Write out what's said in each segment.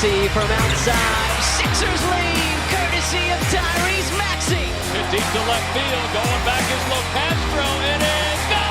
Maxey from outside. Sixers lead, courtesy of Tyrese Maxey. Deep to left field, going back is Locastro. It is gone!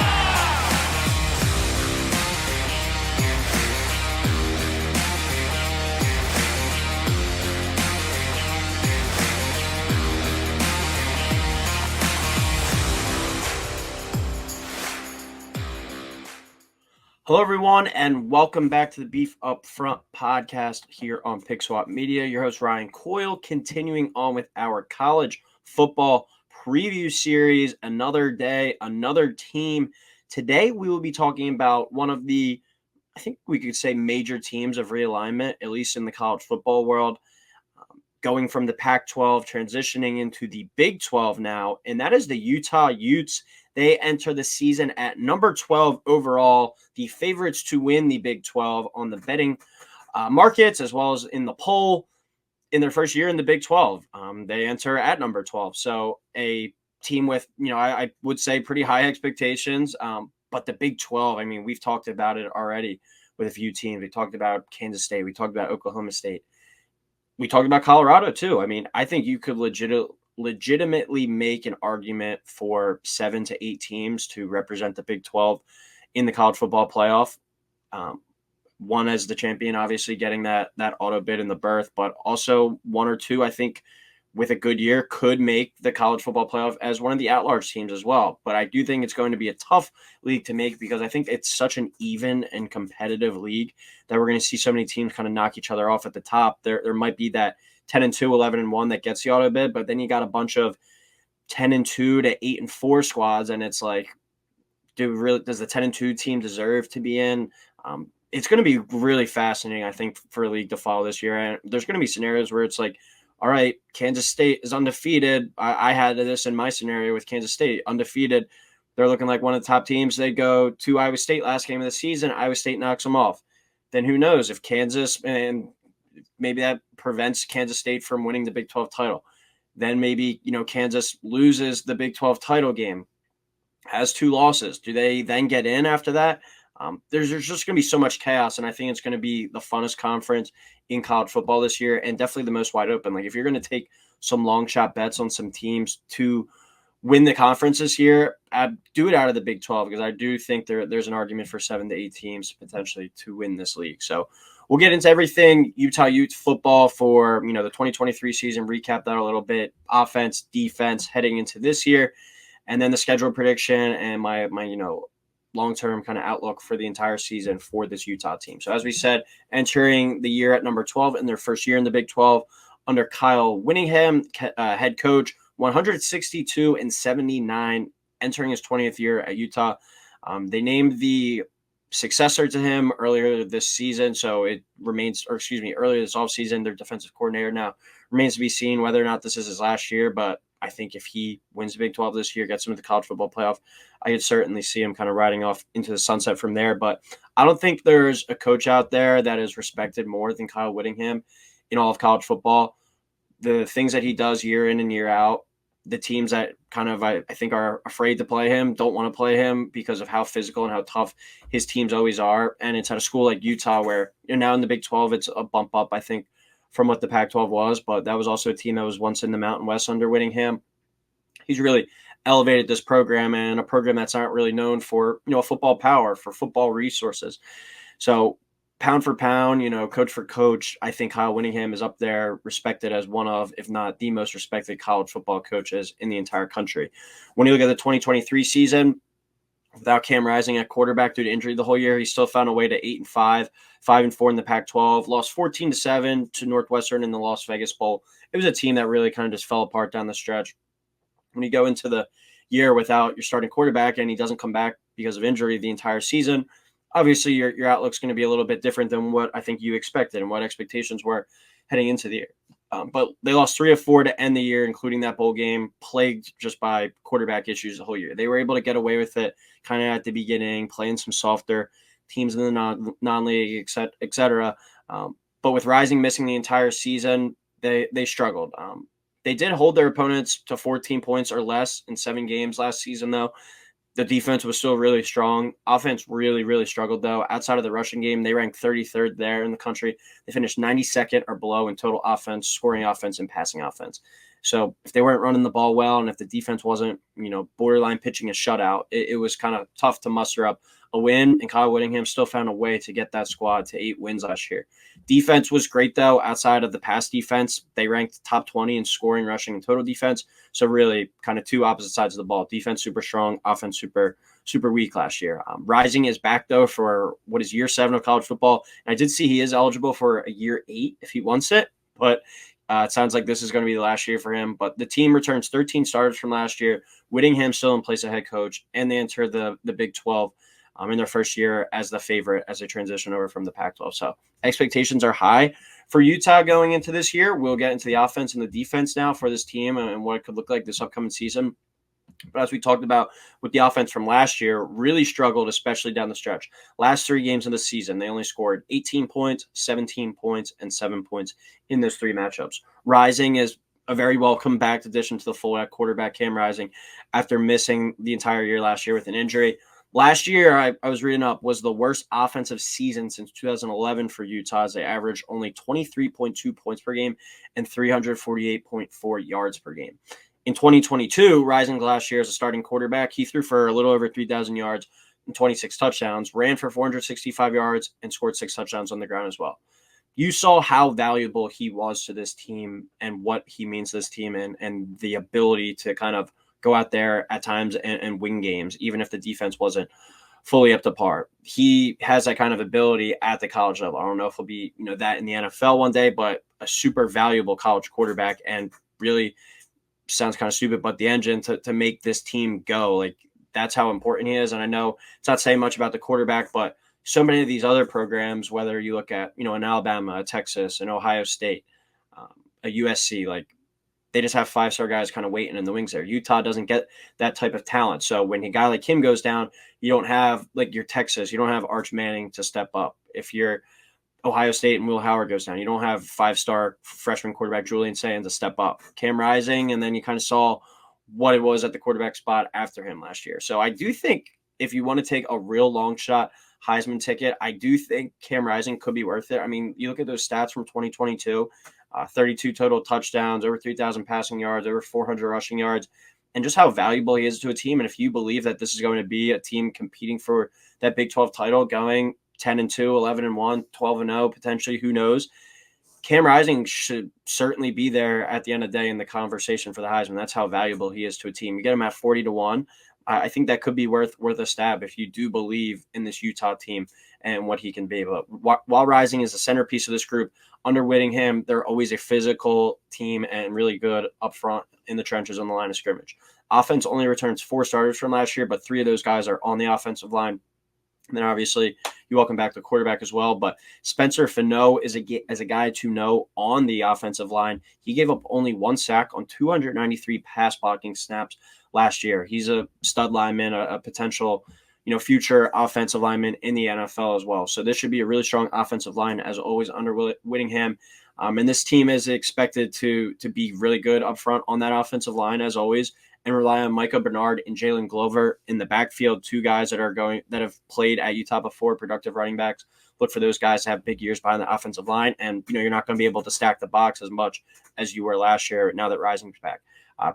Hello, everyone, and welcome back to the Beef Up Front podcast here on Pick Swap Media. Your host, Ryan Coyle, continuing on with our college football preview series. Another day, another team. Today, we will be talking about one of the, I think we could say, major teams of realignment, at least in the college football world, going from the Pac-12, transitioning into the Big 12 now, and that is the Utah Utes. They enter the season at number 12 overall, the favorites to win the Big 12 on the betting markets, as well as in the poll in their first year in the Big 12. They enter at number 12. So a team with, I would say pretty high expectations. But the Big 12, I mean, we've talked about it already with a few teams. We talked about Kansas State. We talked about Oklahoma State. We talked about Colorado, too. I mean, I think you could legitimately make an argument for 7 to 8 teams to represent the Big 12 in the college football playoff. One as the champion, obviously getting that auto bid in the berth, but also one or two, I think, with a good year could make the college football playoff as one of the at-large teams as well. But I do think it's going to be a tough league to make because I think it's such an even and competitive league that we're going to see so many teams kind of knock each other off at the top. There might be that 10-2, 11-1 that gets the auto bid, but then you got a bunch of 10-2 to 8-4 squads, and it's like, does the 10-2 team deserve to be in? It's going to be really fascinating, I think, for a league to follow this year. And there's going to be scenarios where it's like, all right, Kansas State is undefeated. I had this in my scenario with Kansas State, undefeated. They're looking like one of the top teams. They go to Iowa State last game of the season. Iowa State knocks them off. Then who knows if Kansas, and maybe that prevents Kansas State from winning the Big 12 title. Then maybe, Kansas loses the Big 12 title game, has 2 losses. Do they then get in after that? There's just going to be so much chaos, and I think it's going to be the funnest conference in college football this year and definitely the most wide open. Like if you're going to take some long shot bets on some teams to win the conference this year, I'd do it out of the Big 12 because I do think there's an argument for 7 to 8 teams potentially to win this league. So we'll get into everything Utah Utes football for, the 2023 season, recap that a little bit, offense, defense heading into this year, and then the schedule prediction and my long-term kind of outlook for the entire season for this Utah team. So as we said, entering the year at number 12 in their first year in the Big 12 under Kyle Whittingham, head coach, 162-79, entering his 20th year at Utah. They named the successor to him earlier this season, so it remains, earlier this offseason, their defensive coordinator now remains to be seen whether or not this is his last year, but I think if he wins the Big 12 this year, gets him to the college football playoff, I could certainly see him kind of riding off into the sunset from there. But I don't think there's a coach out there that is respected more than Kyle Whittingham in all of college football. The things that he does year in and year out, the teams that kind of, I think, are afraid to play him, don't want to play him because of how physical and how tough his teams always are. And it's at a school like Utah where now in the Big 12, it's a bump up, I think, from what the Pac-12 was, but that was also a team that was once in the Mountain West under Whittingham. He's really elevated this program, and a program that's not really known for, football power, for football resources. So pound for pound, coach for coach, I think Kyle Whittingham is up there, respected as one of, if not the most respected college football coaches in the entire country. When you look at the 2023 season, without Cam Rising at quarterback due to injury the whole year, he still found a way to 8-5, 5-4 in the Pac-12, lost 14-7 to Northwestern in the Las Vegas Bowl. It was a team that really kind of just fell apart down the stretch. When you go into the year without your starting quarterback and he doesn't come back because of injury the entire season, obviously your outlook's going to be a little bit different than what I think you expected and what expectations were heading into the year. But they lost 3 of 4 to end the year, including that bowl game, plagued just by quarterback issues the whole year. They were able to get away with it kind of at the beginning, playing some softer teams in the non-league, et cetera. But with Rising missing the entire season, they struggled. They did hold their opponents to 14 points or less in 7 games last season, though. The defense was still really strong. Offense really, really struggled, though. Outside of the rushing game, they ranked 33rd there in the country. They finished 92nd or below in total offense, scoring offense, and passing offense. So if they weren't running the ball well and if the defense wasn't, borderline pitching a shutout, it was kind of tough to muster up a win. And Kyle Whittingham still found a way to get that squad to 8 wins last year. Defense was great, though. Outside of the pass defense, they ranked top 20 in scoring, rushing, and total defense. So really kind of two opposite sides of the ball. Defense super strong, offense super weak last year. Rising is back, though, for what is year 7 of college football. And I did see he is eligible for a year 8 if he wants it, but it sounds like this is going to be the last year for him. But the team returns 13 starters from last year. Whittingham still in place of head coach, and they enter the Big 12 in their first year as the favorite as they transition over from the Pac-12. So expectations are high for Utah going into this year. We'll get into the offense and the defense now for this team and what it could look like this upcoming season. But as we talked about with the offense from last year, really struggled, especially down the stretch. Last 3 games of the season, they only scored 18 points, 17 points, and 7 points in those 3 matchups. Rising is a very welcome back addition to the full quarterback, Cam Rising, after missing the entire year last year with an injury. Last year, I was reading up, was the worst offensive season since 2011 for Utah, as they averaged only 23.2 points per game and 348.4 yards per game. In 2022, Rising last year as a starting quarterback, he threw for a little over 3,000 yards and 26 touchdowns, ran for 465 yards, and scored 6 touchdowns on the ground as well. You saw how valuable he was to this team and what he means to this team and the ability to kind of go out there at times and win games, even if the defense wasn't fully up to par. He has that kind of ability at the college level. I don't know if he'll be, that in the NFL one day, but a super valuable college quarterback and really sounds kind of stupid, but the engine to make this team go. Like, that's how important he is. And I know it's not saying much about the quarterback, but so many of these other programs, whether you look at, an Alabama, a Texas, an Ohio State, a USC, like, they just have 5-star guys kind of waiting in the wings there. Utah doesn't get that type of talent. So when a guy like him goes down, you don't have, like, your Texas, you don't have Arch Manning to step up. If you're Ohio State and Will Howard goes down, you don't have 5-star freshman quarterback Julian Sands to step up. Cam Rising, and then you kind of saw what it was at the quarterback spot after him last year. So I do think if you want to take a real long shot Heisman ticket, I do think Cam Rising could be worth it. I mean, you look at those stats from 2022, 32 total touchdowns, over 3,000 passing yards, over 400 rushing yards, and just how valuable he is to a team. And if you believe that this is going to be a team competing for that Big 12 title, going 10-2, 11-1, 12-0, potentially, who knows? Cam Rising should certainly be there at the end of the day in the conversation for the Heisman. That's how valuable he is to a team. You get him at 40-1. I think that could be worth a stab if you do believe in this Utah team and what he can be. But while Rising is the centerpiece of this group, under Whittingham, they're always a physical team and really good up front in the trenches on the line of scrimmage. Offense only returns 4 starters from last year, but 3 of those guys are on the offensive line. And then obviously you welcome back the quarterback as well. But Spencer Fano is a guy to know on the offensive line. He gave up only 1 sack on 293 pass blocking snaps last year. He's a stud lineman, a potential, future offensive lineman in the NFL as well. So this should be a really strong offensive line, as always, under Whittingham. And this team is expected to be really good up front on that offensive line, as always, and rely on Micah Bernard and Jalen Glover in the backfield, 2 guys that have played at Utah before, productive running backs. Look for those guys to have big years behind the offensive line, and you're not going to be able to stack the box as much as you were last year now that Rising's back.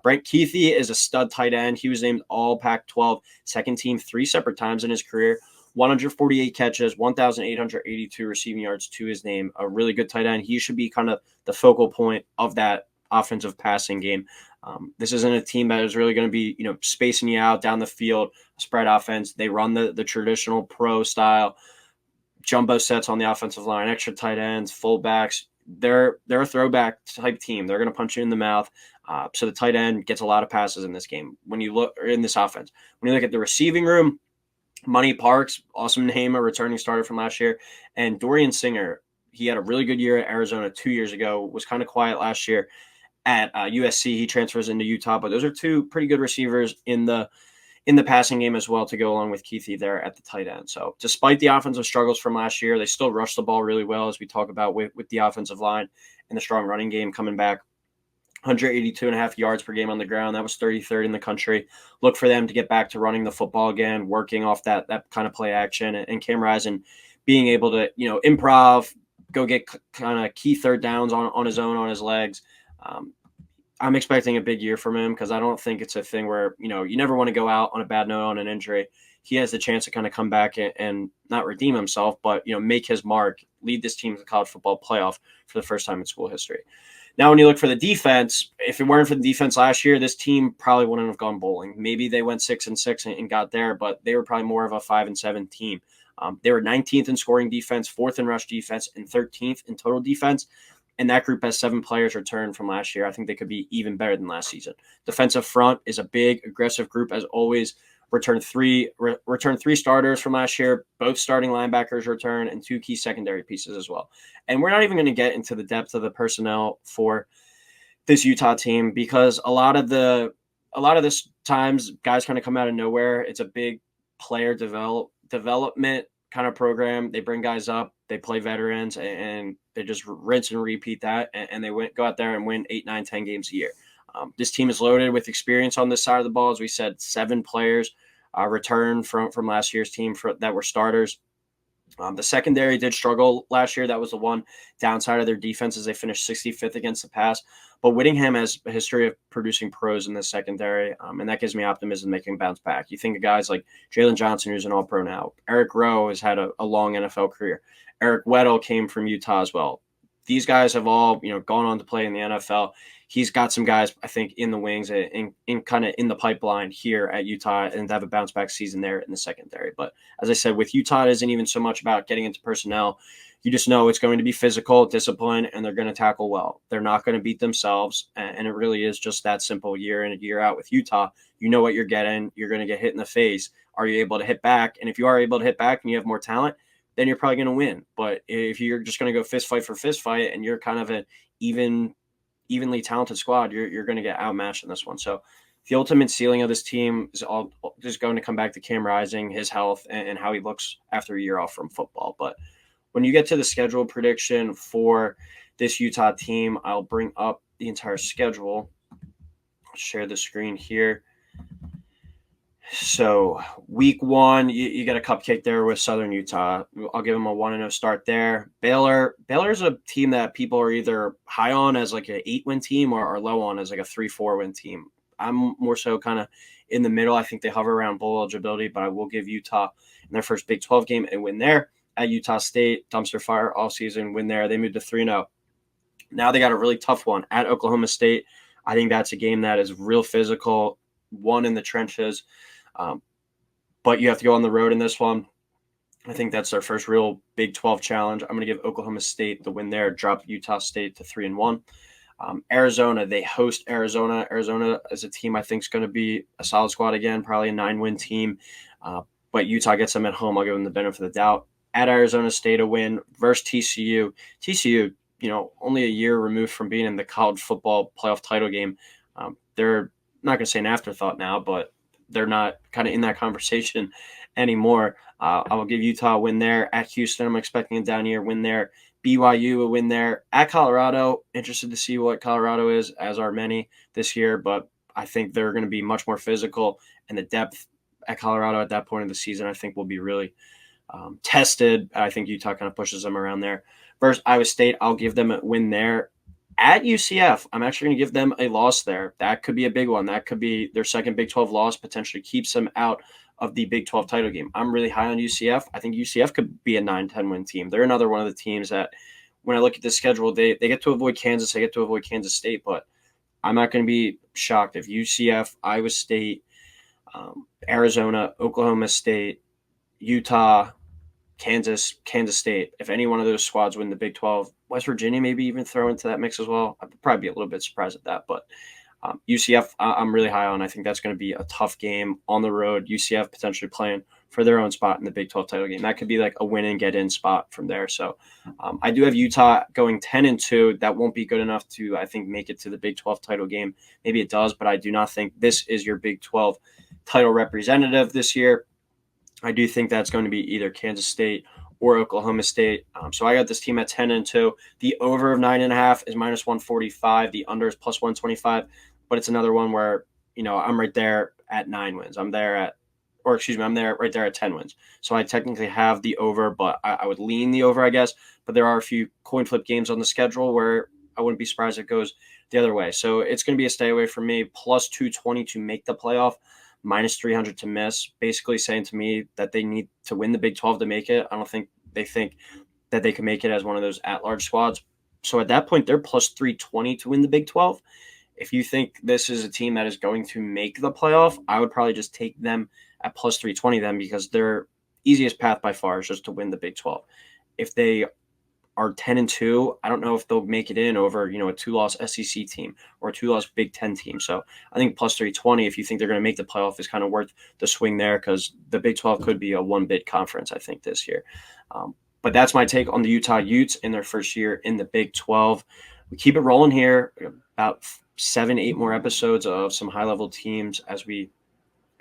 Brent Keithy is a stud tight end. He was named all Pac-12 second team 3 separate times in his career. 148 catches, 1,882 receiving yards to his name. A really good tight end. He should be kind of the focal point of that offensive passing game. This isn't a team that is really going to be, spacing you out down the field, spread offense. They run the traditional pro style, jumbo sets on the offensive line, extra tight ends, fullbacks. They're a throwback type team. They're going to punch you in the mouth. So the tight end gets a lot of passes in this game. When you look in this offense, when you look at the receiving room, Money Parks, awesome name, a returning starter from last year, and Dorian Singer. He had a really good year at Arizona 2 years ago. Was kind of quiet last year at USC. He transfers into Utah, but those are 2 pretty good receivers in the passing game as well to go along with Keithy there at the tight end. So despite the offensive struggles from last year, they still rush the ball really well, as we talk about with the offensive line and the strong running game coming back. 182.5 yards per game on the ground. That was 33rd in the country. Look for them to get back to running the football again, working off that kind of play action, and Cam Rising being able to, improv, go get kind of key third downs on his own, on his legs. I'm expecting a big year from him because I don't think it's a thing where, you never want to go out on a bad note on an injury. He has the chance to kind of come back and not redeem himself, but, make his mark, lead this team to the college football playoff for the first time in school history. Now, when you look for the defense, if it weren't for the defense last year, this team probably wouldn't have gone bowling. Maybe they went 6-6 and got there, but they were probably more of a 5-7 team. They were 19th in scoring defense, 4th in rush defense, and 13th in total defense. And that group has 7 players returned from last year. I think they could be even better than last season. Defensive front is a big, aggressive group, as always. Returned three starters from last year. Both starting linebackers return, and 2 key secondary pieces as well. And we're not even going to get into the depth of the personnel for this Utah team because a lot of this times guys kind of come out of nowhere. It's a big player development kind of program. They bring guys up, they play veterans, and they just rinse and repeat that, and they go out there and win 8, 9, 10 games a year. This team is loaded with experience on this side of the ball. As we said, 7 players returned from last year's team that were starters. The secondary did struggle last year. That was the one downside of their defense, as they finished 65th against the pass. But Whittingham has a history of producing pros in the secondary, and that gives me optimism they can bounce back. You think of guys like Jalen Johnson, who's an all-pro now. Eric Rowe has had a long NFL career. Eric Weddle came from Utah as well. These guys have all gone on to play in the NFL. He's got some guys, I think, in the wings and in kind of in the pipeline here at Utah, and to have a bounce back season there in the secondary. But as I said, with Utah, it isn't even so much about getting into personnel. You just know it's going to be physical, discipline, and they're going to tackle well. They're not going to beat themselves, and it really is just that simple year in and year out with Utah. You know what you're getting. You're going to get hit in the face. Are you able to hit back? And if you are able to hit back and you have more talent, then you're probably going to win. But if you're just going to go fist fight for fist fight and you're kind of an evenly talented squad, you're going to get outmatched in this one. So the ultimate ceiling of this team is all just going to come back to Cam Rising, his health, and how he looks after a year off from football. But when you get to the schedule prediction for this Utah team, I'll bring up the entire schedule. I'll share the screen here. So week 1, you get a cupcake there with Southern Utah. I'll give them a 1-0 start there. Baylor's a team that people are either high on as like an 8-win team or low on as like a 3-4 win team. I'm more so kind of in the middle. I think they hover around bowl eligibility, but I will give Utah in their first Big 12 game a win there. At Utah State, dumpster fire all season, win there. They moved to 3-0. Now they got a really tough one at Oklahoma State. I think that's a game that is real physical, one in the trenches. But you have to go on the road in this one. I think that's their first real Big 12 challenge. I'm going to give Oklahoma State the win there, drop Utah State to 3-1. Arizona, they host Arizona. Arizona is a team I think is going to be a solid squad again, probably a 9-win team. But Utah gets them at home. I'll give them the benefit of the doubt. At Arizona State, a win versus TCU. TCU, only a year removed from being in the college football playoff title game. They're not going to say an afterthought now, but they're not kind of in that conversation anymore. I will give Utah a win there. At Houston, I'm expecting a down year win there. BYU a win there. At Colorado, interested to see what Colorado is, as are many this year, but I think they're going to be much more physical, and the depth at Colorado at that point of the season I think will be really tested. I think Utah kind of pushes them around there. Versus Iowa State, I'll give them a win there. At UCF, I'm actually going to give them a loss there. That could be a big one. That could be their second Big 12 loss, potentially keeps them out of the Big 12 title game. I'm really high on UCF. I think UCF could be a 9-10 win team. They're another one of the teams that, when I look at the schedule, they get to avoid Kansas. They get to avoid Kansas State, but I'm not going to be shocked if UCF, Iowa State, Arizona, Oklahoma State, Utah, Kansas State, if any one of those squads win the Big 12, West Virginia maybe even throw into that mix as well. I'd probably be a little bit surprised at that, but UCF I'm really high on. I think that's going to be a tough game on the road. UCF potentially playing for their own spot in the Big 12 title game. That could be like a win and get in spot from there. So I do have Utah going 10-2. That won't be good enough to, I think, make it to the Big 12 title game. Maybe it does, but I do not think this is your Big 12 title representative this year. I do think that's going to be either Kansas State or Oklahoma State. So I got this team at 10-2. The over of 9.5 is minus 145. The under is plus 125. But it's another one where, I'm right there at 9 wins. I'm there right there at 10 wins. So I technically have the over, but I would lean the over, I guess. But there are a few coin flip games on the schedule where I wouldn't be surprised if it goes the other way. So it's going to be a stay away for me. Plus 220 to make the playoff, minus 300 to miss, basically saying to me that they need to win the Big 12 to make it. I don't think they think that they can make it as one of those at-large squads. So at that point, they're plus 320 to win the Big 12. If you think this is a team that is going to make the playoff, I would probably just take them at plus 320 then, because their easiest path by far is just to win the Big 12. If they are 10-2, I don't know if they'll make it in over, a 2-loss SEC team or a 2-loss Big 10 team. So I think plus 320, if you think they're going to make the playoff, is kind of worth the swing there, because the Big 12 could be a one-bid conference, I think, this year. But that's my take on the Utah Utes in their first year in the Big 12. We keep it rolling here, about 7-8 more episodes of some high-level teams as we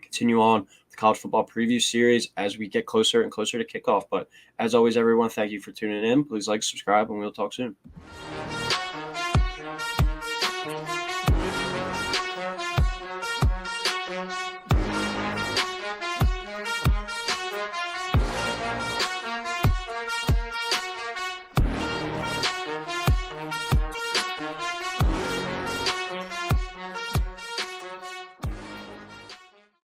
continue on the college football preview series as we get closer and closer to kickoff. But as always, everyone, thank you for tuning in. Please like, subscribe, and we'll talk soon.